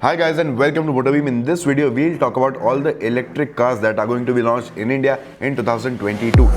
Hi guys and welcome to MotorBeam. In this video, we'll talk about all the electric cars that are going to be launched in India in 2022.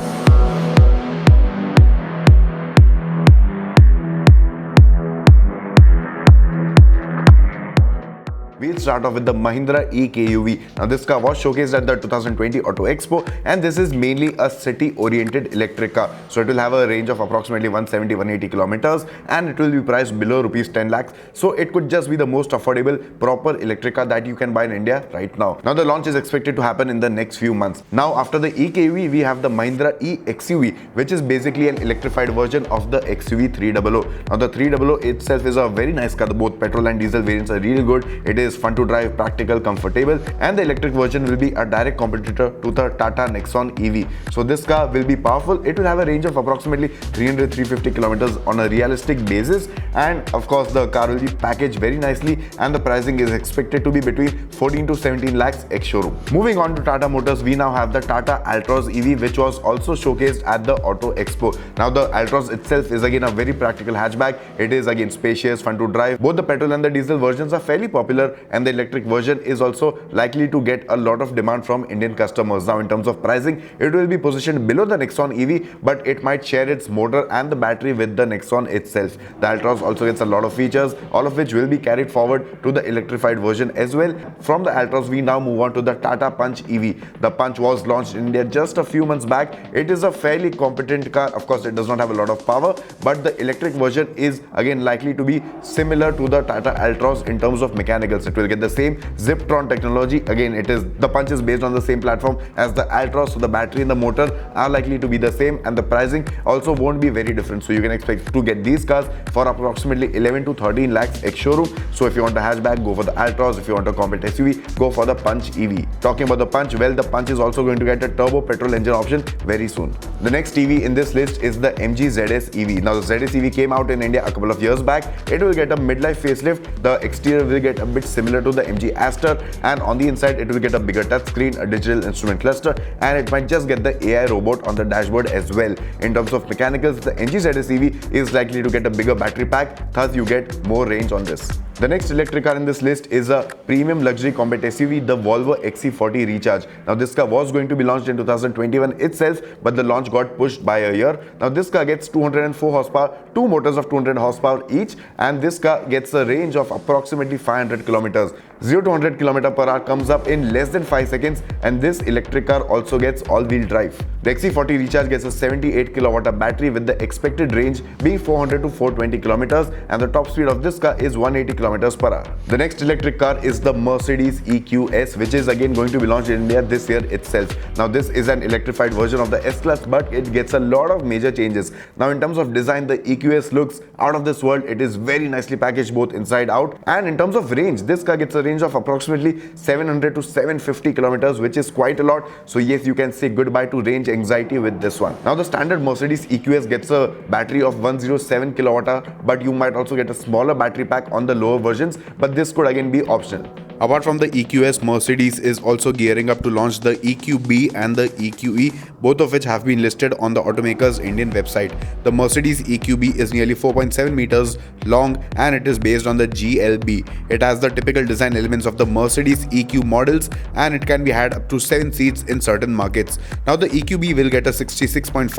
We'll start off with the Mahindra EQE. Now this car was showcased at the 2020 Auto Expo and this is mainly a city-oriented electric car. So it will have a range of approximately 170-180 kilometers and it will be priced below rupees 10 lakhs. So it could just be the most affordable proper electric car that you can buy in India right now. Now the launch is expected to happen in the next few months. Now after the EQE, we have the Mahindra eXUV, which is basically an electrified version of the XUV 300. Now the 300 itself is a very nice car. Both petrol and diesel variants are really good. It is fun to drive, practical, comfortable, and the electric version will be a direct competitor to the Tata Nexon EV. So this car will be powerful. It will have a range of approximately 300-350 kilometers on a realistic basis, and of course the car will be packaged very nicely and the pricing is expected to be between 14 to 17 lakhs ex-showroom. Moving on to Tata Motors, we now have the Tata Altroz EV, which was also showcased at the Auto Expo. Now the Altroz itself is again a very practical hatchback. It is again spacious, fun to drive. Both the petrol and the diesel versions are fairly popular, and the electric version is also likely to get a lot of demand from Indian customers. Now in terms of pricing, it will be positioned below the Nexon EV, but it might share its motor and the battery with the Nexon itself. The Altroz also gets a lot of features, all of which will be carried forward to the electrified version as well. From the Altroz, we now move on to the Tata Punch EV. The Punch was launched in India just a few months back. It is a fairly competent car. Of course, it does not have a lot of power, but the electric version is again likely to be similar to the Tata Altroz in terms of mechanicals. It will get the same Ziptron technology. Again, the Punch is based on the same platform as the Altroz, so the battery and the motor are likely to be the same, and the pricing also won't be very different. So you can expect to get these cars for approximately 11 to 13 lakhs ex-showroom. So if you want a hatchback, go for the Altroz. If you want a compact SUV, go for the Punch EV. Talking about the Punch, well, the Punch is also going to get a turbo petrol engine option very soon. The next EV in this list is the MG ZS EV. Now the ZS EV came out in India a couple of years back. It will get a midlife facelift. The exterior will get a bit similar to the MG Aster, and on the inside it will get a bigger touchscreen, a digital instrument cluster, and it might just get the AI robot on the dashboard as well. In terms of mechanicals, the MG ZS EV is likely to get a bigger battery pack, thus you get more range on this. The next electric car in this list is a premium luxury compact SUV, the Volvo XC40 Recharge. Now this car was going to be launched in 2021 itself, but the launch got pushed by a year. Now this car gets 204 horsepower, two motors of 200 horsepower each, and this car gets a range of approximately 500 kilometers. 0 to 100 km per hour comes up in less than 5 seconds, and this electric car also gets all-wheel drive. The XC40 Recharge gets a 78 kWh battery with the expected range being 400 to 420 kilometers, and the top speed of this car is 180 kilometers per hour. The next electric car is the Mercedes EQS, which is again going to be launched in India this year itself. Now this is an electrified version of the S-Class, but it gets a lot of major changes. Now in terms of design, the EQS looks out of this world. It is very nicely packaged both inside out, and in terms of range, this car gets a range of approximately 700 to 750 kilometers, which is quite a lot. So yes, you can say goodbye to range anxiety with this one. Now the standard Mercedes EQS gets a battery of 107 kWh, but you might also get a smaller battery pack on the lower versions, but this could again be optional. Apart from the EQS, Mercedes is also gearing up to launch the EQB and the EQE, both of which have been listed on the automaker's Indian website. The Mercedes EQB is nearly 4.7 meters long and it is based on the GLB. It has the typical design elements of the Mercedes EQ models, and it can be had up to 7 seats in certain markets. Now the EQB will get a 66.5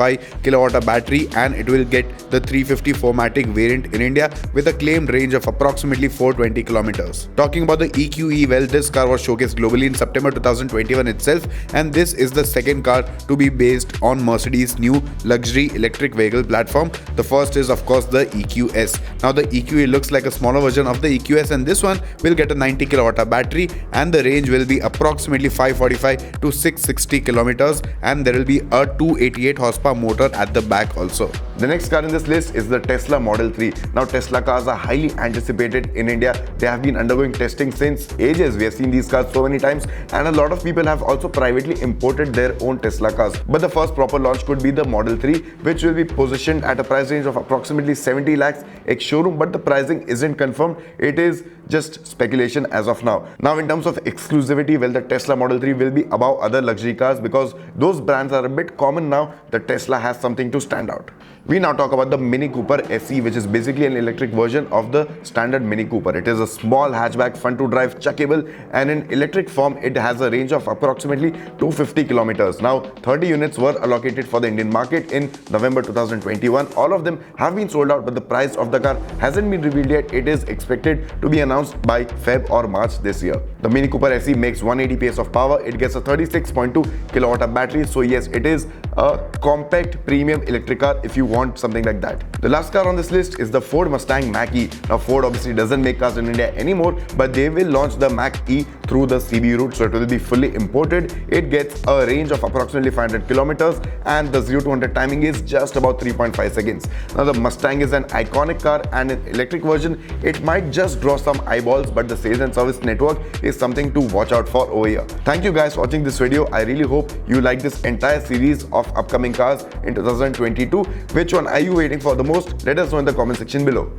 kWh battery, and it will get the 350 4MATIC variant in India with a claimed range of approximately 420 kilometers. Talking about the EQE, well, this car was showcased globally in September 2021 itself, and this is the second car to be based on Mercedes' new luxury electric vehicle platform. The first is of course the EQS. Now the EQE looks like a smaller version of the EQS, and this one will get a 90 kWh battery, and the range will be approximately 545 to 660 kilometers, and there will be a 288 horsepower motor at the back also. The next car in this list is the Tesla Model 3. Now Tesla cars are highly anticipated in India. They have been undergoing testing since ages. We have seen these cars so many times, and a lot of people have also privately imported their own Tesla cars. But the first proper launch could be the Model 3, which will be positioned at a price range of approximately 70 lakhs ex-showroom, but the pricing isn't confirmed. It is just speculation as of now. Now in terms of exclusivity, well, the Tesla Model 3 will be above other luxury cars because those brands are a bit common now. The Tesla has something to stand out. We now talk about the Mini Cooper SE, which is basically an electric version of the standard Mini Cooper. It is a small hatchback, fun to drive, chuckable, and in electric form, it has a range of approximately 250 kilometers. Now, 30 units were allocated for the Indian market in November 2021. All of them have been sold out, but the price of the car hasn't been revealed yet. It is expected to be announced by Feb or March this year. The Mini Cooper SE makes 180 PS of power. It gets a 36.2 kilowatt hour battery. So yes, it is a compact premium electric car if you want something like that. The last car on this list is the Ford Mustang MacE. Now Ford obviously doesn't make cars in India anymore, but they will launch the MacE through the CB route, so it will be fully imported. It gets a range of approximately 500 kilometers and the 0 to 100 timing is just about 3.5 seconds. Now the Mustang is an iconic car and an electric version, it might just draw some eyeballs, but the sales and service network is something to watch out for over here. Thank you guys for watching this video. I really hope you like this entire series of upcoming cars in 2022. Which one are you waiting for the most? Let us know in the comment section below.